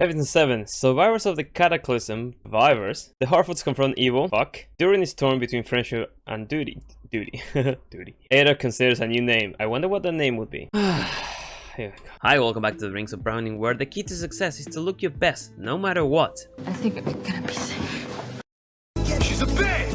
Episode 7. Survivors of the Cataclysm. Survivors. The Harfoots confront evil. Fuck. During this storm between friendship and duty. Duty. Ada considers a new name. I wonder what the name would be. Here we go. Hi, welcome back to the Rings of Browning, where the key to success is to look your best, no matter what. I think I'm gonna be safe. She's a bitch!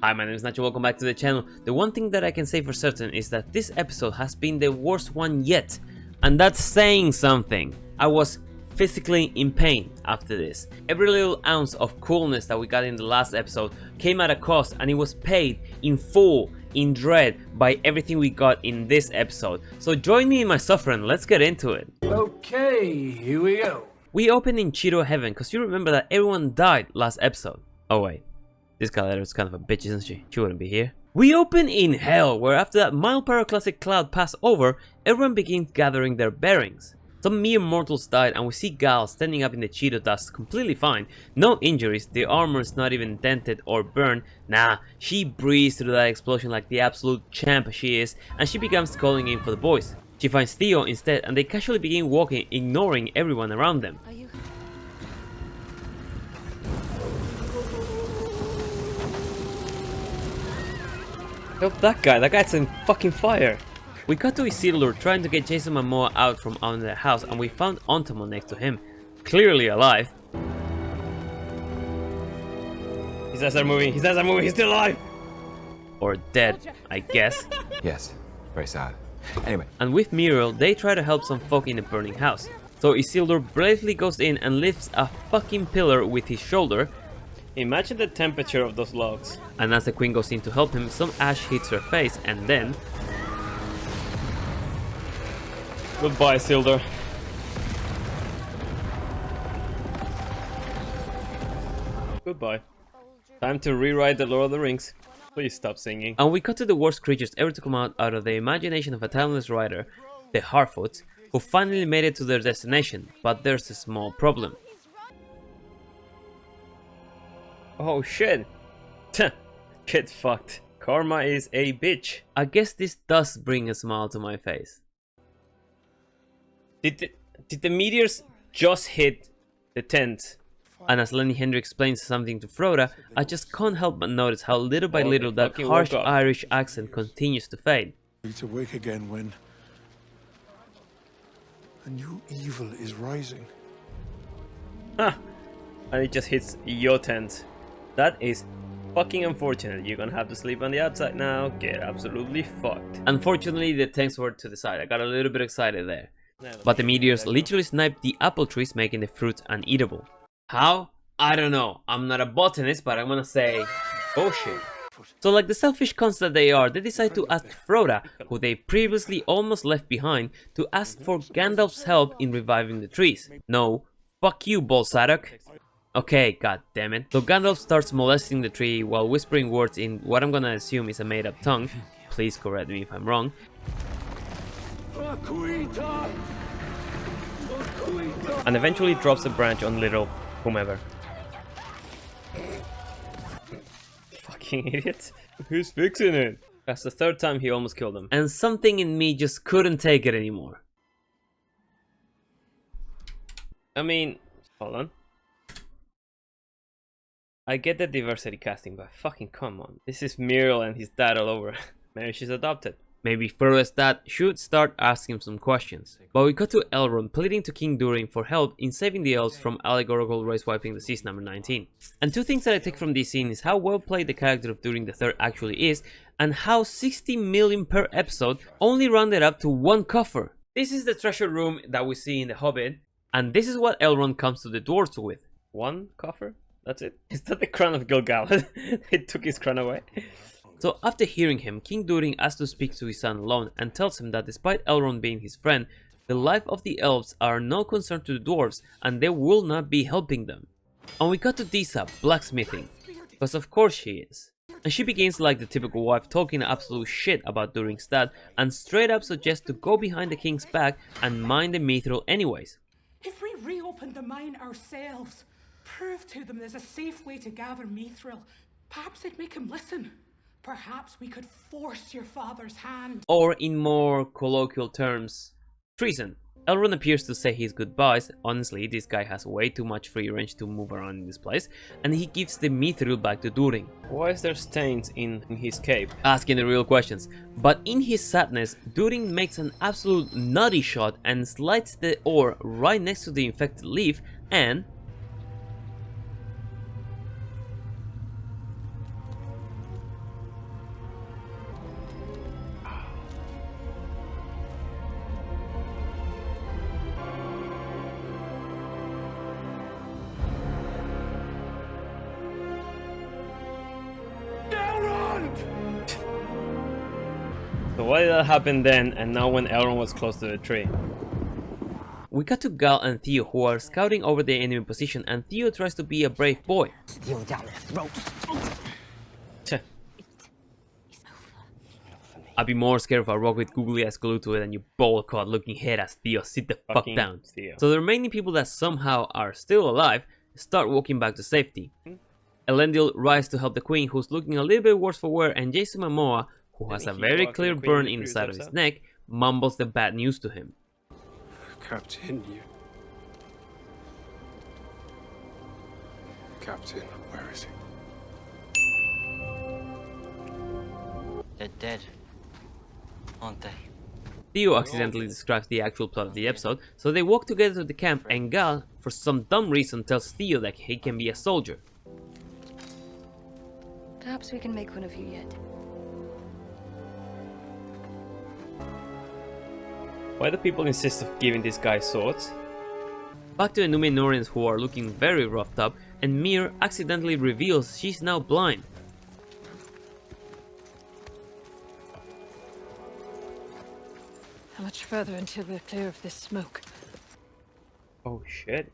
Hi, my name is Nacho, welcome back to the channel. The one thing that I can say for certain is that this episode has been the worst one yet. And that's saying something. I was physically in pain after this. Every little ounce of coolness that we got in the last episode came at a cost, and it was paid in full, in dread, by everything we got in this episode. So join me in my suffering, let's get into it. Okay, here we go. We open in Cheeto Heaven, cause you remember that everyone died last episode. Oh wait, this Galera is kind of a bitch, isn't she? She wouldn't be here. We open in Hell, where after that mild pyroclastic cloud passed over, everyone begins gathering their bearings. Some mere mortals died, and we see Gal standing up in the Cheeto dust completely fine. No injuries, the armor is not even dented or burned. Nah, she breezed through that explosion like the absolute champ she is, and she begins calling in for the boys. She finds Theo instead, and they casually begin walking, ignoring everyone around them. Help that guy's in fucking fire. We cut to Isildur trying to get Jason Momoa out from under the house, and we found Ontamo next to him, clearly alive. His eyes are moving, he's still alive! Or dead, I guess. Yes, very sad. Anyway. And with Muriel, they try to help some folk in the burning house. So Isildur bravely goes in and lifts a fucking pillar with his shoulder. Imagine the temperature of those logs. And as the queen goes in to help him, some ash hits her face, and then... Goodbye, Isildur. Goodbye. Time to rewrite the Lord of the Rings. Please stop singing. And we cut to the worst creatures ever to come out of the imagination of a talentless writer, the Harfoots, who finally made it to their destination, but there's a small problem. Oh shit! Get fucked. Karma is a bitch. I guess this does bring a smile to my face. Did the meteors just hit the tent? And as Lenny Henry explains something to Froda, I just can't help but notice how little by little that harsh Irish accent continues to fade. To wake again when a new evil is rising. Ha! And it just hits your tent. That is fucking unfortunate. You're gonna have to sleep on the outside now. Get absolutely fucked. Unfortunately, the tanks were to the side. I got a little bit excited there. But the meteors literally sniped the apple trees, making the fruits uneatable. How? I don't know. I'm not a botanist, but I'm gonna say bullshit. So like the selfish cons that they are, they decide to ask Froda, who they previously almost left behind, to ask for Gandalf's help in reviving the trees. No, fuck you, Bolsadok. Okay, god damn it. So Gandalf starts molesting the tree while whispering words in what I'm gonna assume is a made up tongue. Please correct me if I'm wrong. And eventually drops a branch on little whomever. Fucking idiot. Who's fixing it? That's the third time he almost killed him. And something in me just couldn't take it anymore. I mean, hold on. I get the diversity casting, but fucking come on. This is Muriel and his dad all over. Maybe she's adopted. Maybe Froda's dad should start asking some questions. But we cut to Elrond pleading to King Durin for help in saving the elves from allegorical race wiping disease number 19. And two things that I take from this scene is how well played the character of Durin III actually is, and how 60 million per episode only rounded up to one coffer. This is the treasure room that we see in The Hobbit, and this is what Elrond comes to the dwarves with. One coffer? That's it? Is that the crown of Gil-galad? It took his crown away. So after hearing him, King Durin asks to speak to his son alone and tells him that despite Elrond being his friend, the life of the elves are no concern to the dwarves and they will not be helping them. And we cut to Disa blacksmithing, because of course she is. And she begins like the typical wife, talking absolute shit about Durin's dad, and straight up suggests to go behind the king's back and mine the mithril anyways. If we reopened the mine ourselves, prove to them there's a safe way to gather mithril, perhaps they'd make him listen. Perhaps we could force your father's hand. Or in more colloquial terms, treason. Elrond appears to say his goodbyes. Honestly, this guy has way too much free range to move around in this place, and he gives the mithril back to Durin. Why is there stains in his cape? Asking the real questions. But in his sadness, Durin makes an absolute nutty shot and slides the ore right next to the infected leaf, and so why did that happen then, and now when Elrond was close to the tree? We cut to Gal and Theo, who are scouting over the enemy position, and Theo tries to be a brave boy. Steal down their throats. Tch. I'd be more scared of a rock with googly eyes glued to it than you bald-caught looking head as Theo. Sit the fuck down. Theo. So the remaining people that somehow are still alive start walking back to safety. Elendil rises to help the queen, who's looking a little bit worse for wear, and Jason Momoa, who has a very clear burn in the side of his neck, mumbles the bad news to him. Captain, you... Captain, where is he? They're dead, aren't they? Theo accidentally describes the actual plot of the episode, so they walk together to the camp, and Gal, for some dumb reason, tells Theo that he can be a soldier. Perhaps we can make one of you yet. Why do people insist of giving this guy swords? Back to the Númenóreans, who are looking very roughed up, and Mir accidentally reveals she's now blind. How much further until we're clear of this smoke? Oh shit.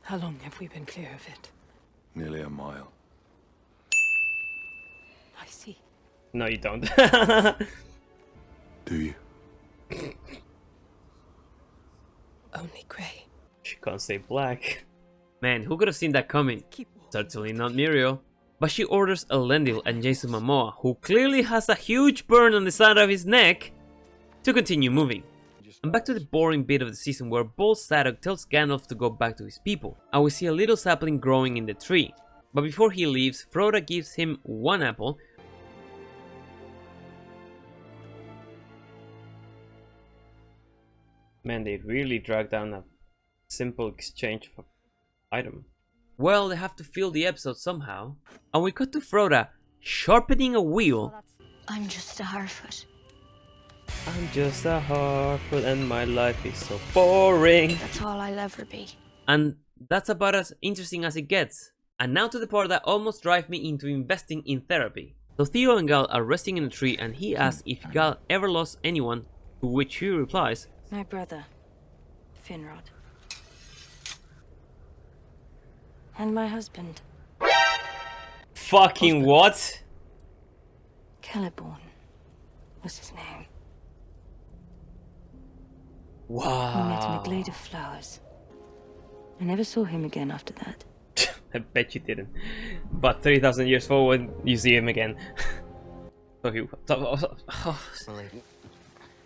How long have we been clear of it? Nearly a mile. I see. No, you don't. Do you? Only grey. She can't say black. Man, who could have seen that coming? Certainly not Muriel. But she orders Elendil and Jason Momoa, who clearly has a huge burn on the side of his neck, to continue moving. And back to the boring bit of the season where Bald Sadok tells Gandalf to go back to his people, and we see a little sapling growing in the tree. But before he leaves, Frodo gives him one apple. Man, they really dragged down a simple exchange of item. Well, they have to fill the episode somehow. And we cut to Frodo sharpening a wheel. I'm just a Harfoot. I'm just a Harfoot and my life is so boring. That's all I'll ever be. And that's about as interesting as it gets. And now to the part that almost drives me into investing in therapy. So Theo and Gal are resting in a tree, and he asks if Gal ever lost anyone, to which he replies, My brother, Finrod. And my husband, fucking what? Celeborn was his name. Wow. We met in a glade of flowers. I never saw him again after that. I bet you didn't. But 3,000 years forward, you see him again. So he...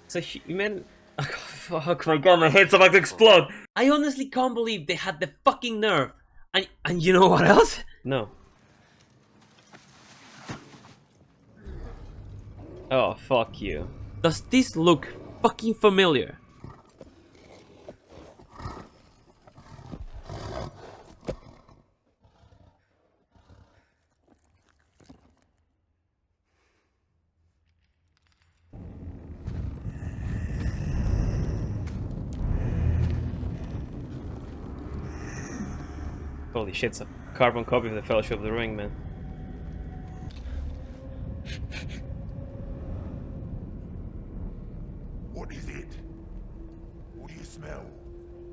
So he meant... Oh, fuck my god, my head's about to explode! I honestly can't believe they had the fucking nerve. And you know what else? No. Oh, fuck you. Does this look fucking familiar? Holy shit, it's a carbon copy of the Fellowship of the Ring, man. What is it? What do you smell?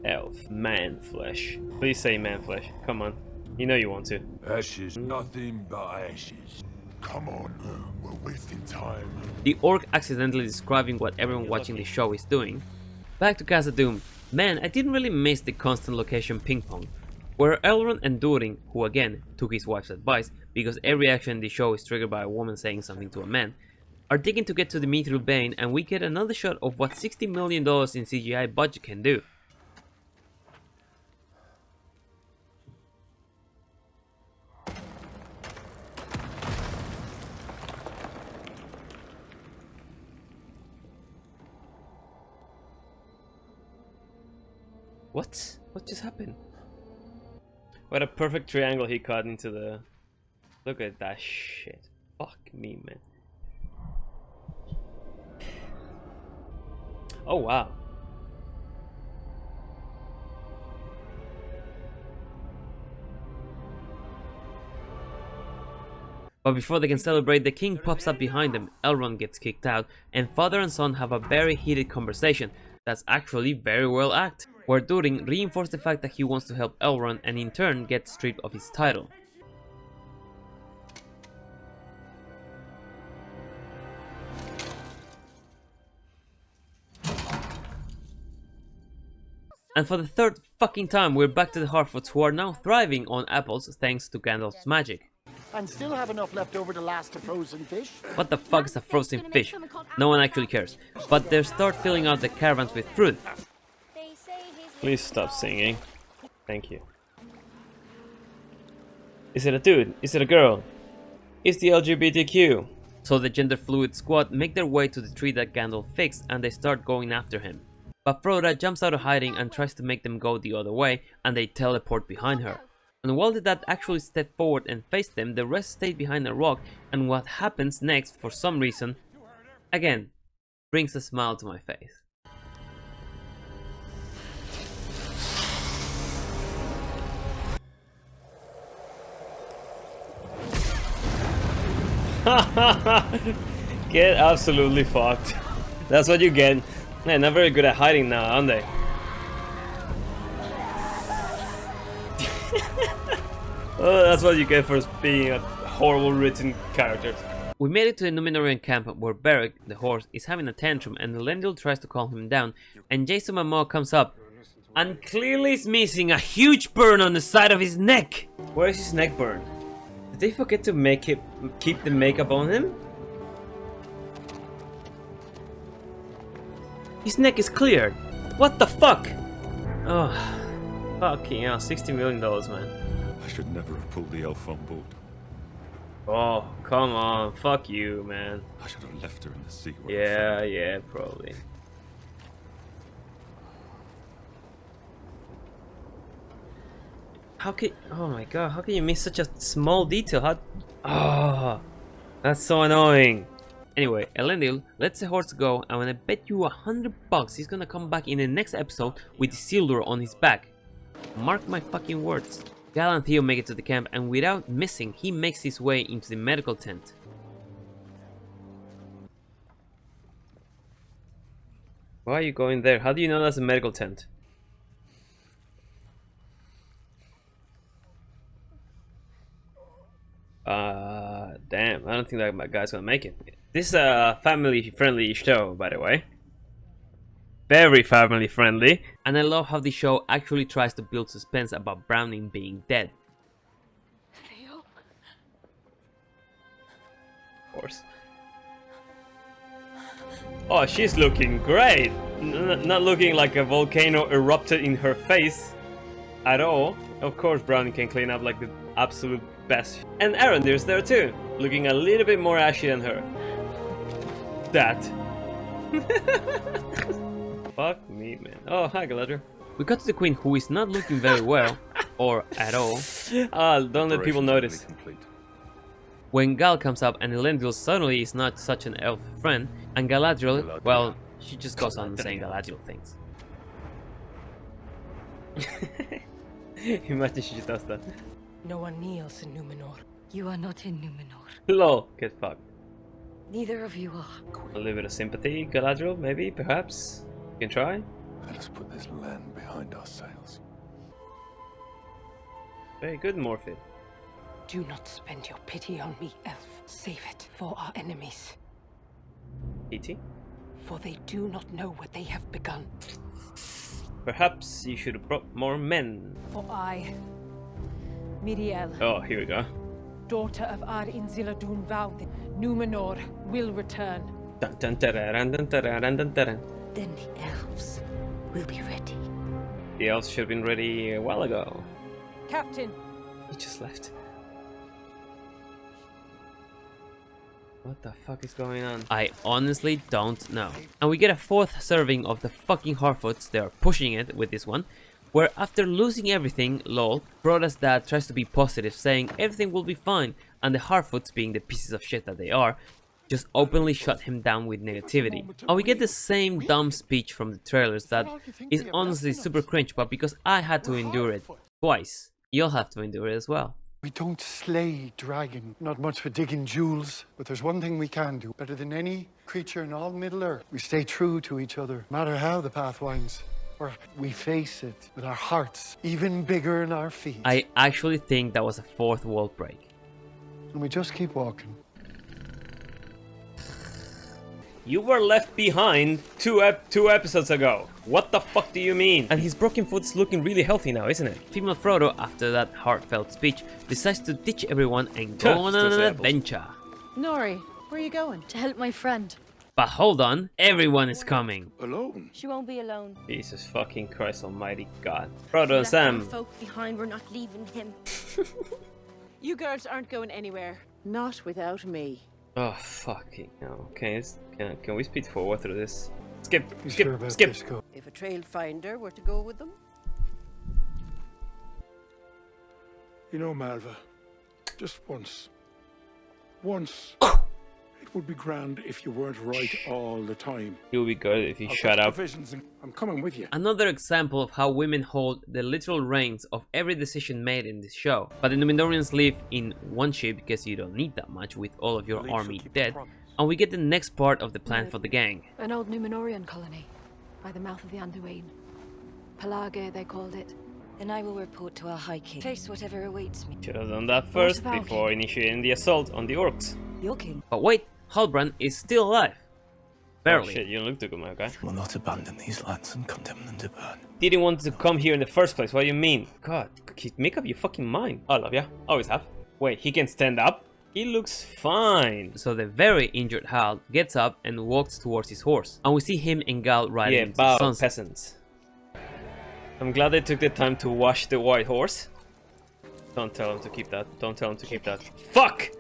Elf, man flesh. Please say man flesh. Come on. You know you want to. Ashes, nothing but ashes. Come on, we're wasting time. The orc accidentally describing what everyone watching the show is doing. Back to Casa Doom. Man, I didn't really miss the constant location ping pong, where Elrond and Durin, who again took his wife's advice because every action in the show is triggered by a woman saying something to a man, are digging to get to the mithril vein, and we get another shot of what $60 million in CGI budget can do. What? What just happened? What a perfect triangle he cut into the... Look at that shit. Fuck me, man. Oh, wow. But before they can celebrate, the king pops up behind them, Elrond gets kicked out, and father and son have a very heated conversation that's actually very well acted, where Durin reinforced the fact that he wants to help Elrond and in turn gets stripped of his title. And for the third fucking time, we're back to the Harfoots, who are now thriving on apples thanks to Gandalf's magic. And still have enough left over to last a frozen fish. What the fuck is a frozen fish? No one actually cares. But they start filling out the caravans with fruit. Please stop singing. Thank you. Is it a dude? Is it a girl? Is the LGBTQ? So the gender fluid squad make their way to the tree that Gandalf fixed, and they start going after him. But Froda jumps out of hiding and tries to make them go the other way, and they teleport behind her. And while the dad actually stepped forward and faced them, the rest stayed behind a rock, and what happens next, for some reason, again, brings a smile to my face. Get absolutely fucked. That's what you get. They're not very good at hiding now, aren't they? Oh, that's what you get for being a horrible written character. We made it to the Númenórean camp where Beric, the horse, is having a tantrum, and Elendil tries to calm him down, and Jason Momoa comes up and clearly is missing a huge burn on the side of his neck. Where is his neck burn? Did they forget to keep the makeup on him? His neck is cleared. What the fuck? Oh, fucking hell, $60 million, man. I should never have pulled the elf on board. Oh, come on. Fuck you, man. I should have left her in the sea. Yeah, probably. How can... Oh my god, how can you miss such a small detail? How... Oh, that's so annoying. Anyway, Elendil lets the horse go, and when I bet you $100 he's gonna come back in the next episode with Isildur on his back. Mark my fucking words. Gal and Theo make it to the camp, and without missing, he makes his way into the medical tent. Why are you going there? How do you know that's a medical tent? Damn, I don't think that guy's gonna make it. This is a family-friendly show, by the way. Very family-friendly. And I love how the show actually tries to build suspense about Browning being dead. Theo? Of course. Oh, she's looking great! Not looking like a volcano erupted in her face at all. Of course, Browning can clean up like the absolute best. And Arondir's there too, looking a little bit more ashy than her. That. Fuck me, man. Oh, hi, Galadriel. We got to the queen, who is not looking very well, or at all. Don't let people notice. When Gal comes up, and Elendil suddenly is not such an elf friend, and Galadriel, well, she just goes on saying Galadriel things. Imagine she does that. No one kneels in Númenor. You are not in Númenor. Lol, get fucked. Neither of you are. A little bit of sympathy, Galadriel, maybe, perhaps? You can try? Let us put this land behind our sails. Very good, Morphin. Do not spend your pity on me, elf. Save it for our enemies. E.T.? For they do not know what they have begun. Perhaps you should have brought more men. For I, Miriel, Oh, here we go. daughter of Ar Inziladun, vowed that Numenor will return. Dun, dun, tararan, dun, tararan, dun, taran. Then the elves will be ready. The elves should have been ready a while ago. Captain, He just left. What the fuck is going on? I honestly don't know. And we get a fourth serving of the fucking Harfoots. They are pushing it with this one. Where after losing everything, lol, Frodo's dad tries to be positive, saying everything will be fine. And the Harfoots, being the pieces of shit that they are, just openly shut him down with negativity. And we get the same dumb speech from the trailers that is honestly super cringe, but because I had to endure it twice, you'll have to endure it as well. We don't slay dragon. Not much for digging jewels, but there's one thing we can do. Better than any creature in all Middle-earth. We stay true to each other, no matter how the path winds. Or we face it with our hearts, even bigger than our feet. I actually think that was a fourth wall break. And we just keep walking. You were left behind two episodes ago. What the fuck do you mean? And his broken foot's looking really healthy now, isn't it? Female Frodo, after that heartfelt speech, decides to ditch everyone and go on an adventure. Nori, where are you going? To help my friend. But hold on, everyone is coming. Alone? She won't be alone. Jesus fucking Christ almighty God. Frodo and Sam. Folk behind, we're not leaving him. You girls aren't going anywhere. Not without me. Oh fucking hell. Okay, can we speed forward through this? Skip, You skip, sure about skip. this, Go? If a trail finder were to go with them? You know, Malva, just once, it would be grand if you weren't right all the time. It would be good if you I'll shut get up. provisions and I'm coming with you. Another example of how women hold the literal reins of every decision made in this show. But the Numenoreans live in one ship because you don't need that much with all of your army dead. And we get the next part of the plan for the gang. An old Numenorian colony by the mouth of the Anduin. Pelage, they called it. Then I will report to our High King. Face whatever awaits me. Should have done that first about before initiating the assault on the orcs. Your king. But wait, Halbrand is still alive. Barely. Oh shit, you don't look too good, my guy. Will not abandon these lands and condemn them to burn. Didn't want to come here in the first place, what do you mean? God, make up your fucking mind. I love ya, always have. Wait, he can stand up? He looks fine. So the very injured Hal gets up and walks towards his horse. And we see him and Gal riding into the sunset. Peasants. I'm glad they took the time to wash the white horse. Don't tell him to keep that. Don't tell him to keep that. Fuck!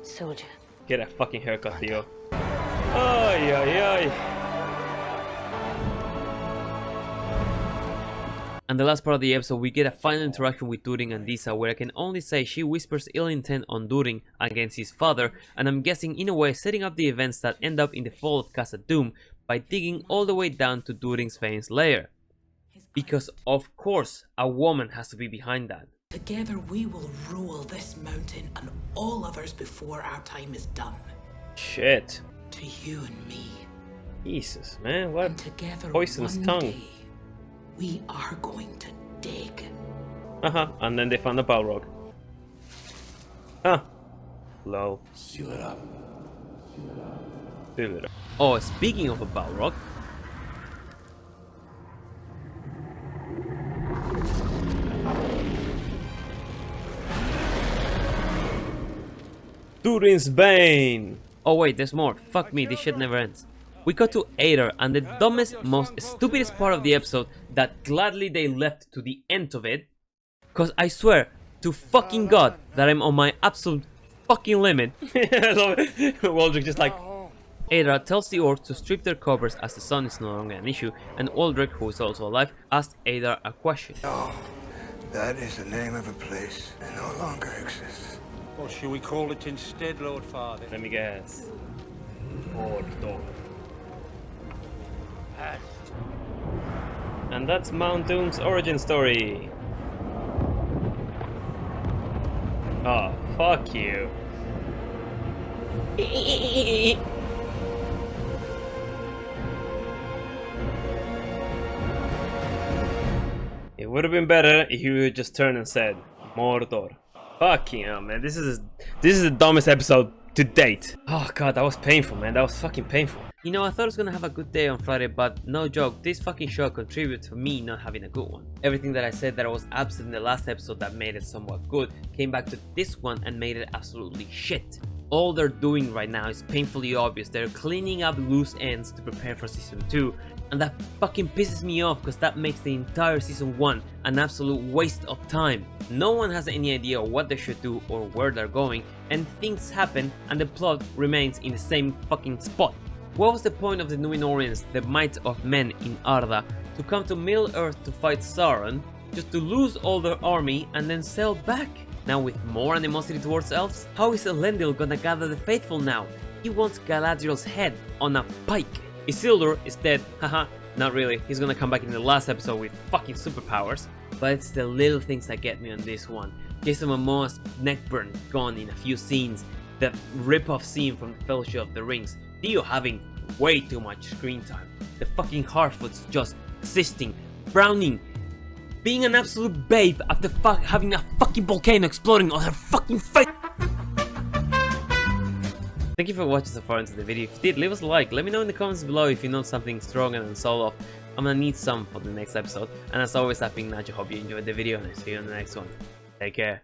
Soldier. Get a fucking haircut, Theo. Ay, ay, ay. And the last part of the episode, we get a final interaction with Durin and Disa, where I can only say she whispers ill intent on Durin against his father, and I'm guessing in a way setting up the events that end up in the fall of Casa Doom by digging all the way down to Durin's Fane's lair. Because of course, a woman has to be behind that. Together we will rule this mountain and all others before our time is done. Shit. To you and me. Jesus, man, what together poisonous one tongue. day, we are going to dig. And then they found the Balrog. Huh. Lol. Seal it up. Seal it up. Oh, speaking of a Balrog. Durin's Bane! Oh wait, there's more. Fuck me, this shit never ends. We got to Adar, and the dumbest, most stupidest part of the episode that gladly they left to the end of it. Cause I swear to fucking God that I'm on my absolute fucking limit. Waldrick just like... Adar tells the orcs to strip their covers as the sun is no longer an issue, and Waldrick, who is also alive, asks Adar a question. No, that is the name of a place that no longer exists. What shall we call it instead, Lord Father? Let me guess. Mordor. And that's Mount Doom's origin story. Oh, fuck you. It would have been better if you would just turn and said Mordor. Fucking hell, man. This is the dumbest episode to date. Oh god, that was painful, man. That was fucking painful. You know, I thought I was gonna have a good day on Friday, but no joke, this fucking show contributed to me not having a good one. Everything that I said that I was absent in the last episode that made it somewhat good came back to this one and made it absolutely shit. all they're doing right now is painfully obvious. They're cleaning up loose ends to prepare for season 2, and that fucking pisses me off because that makes the entire season 1 an absolute waste of time. No one has any idea what they should do or where they're going, and things happen and the plot remains in the same fucking spot. What was the point of the Numenorians, the might of men in Arda, to come to Middle-earth to fight Sauron, just to lose all their army and then sail back? Now with more animosity towards elves? How is Elendil gonna gather the faithful now? He wants Galadriel's head on a pike. Isildur is dead, haha, not really, he's gonna come back in the last episode with fucking superpowers. But it's the little things that get me on this one. Jason Momoa's neck burn gone in a few scenes, the rip-off scene from the Fellowship of the Rings, Theo having way too much screen time, the fucking Harfoots just existing, Browning being an absolute babe after having a fucking volcano exploding on her fucking face. Thank you for watching so far into the video. If you did, leave us a like. Let me know in the comments below if you know something stronger than Soloth. I'm gonna need some for the next episode. And as always, I've been Nacho. Hope you enjoyed the video and I'll see you in the next one. Take care.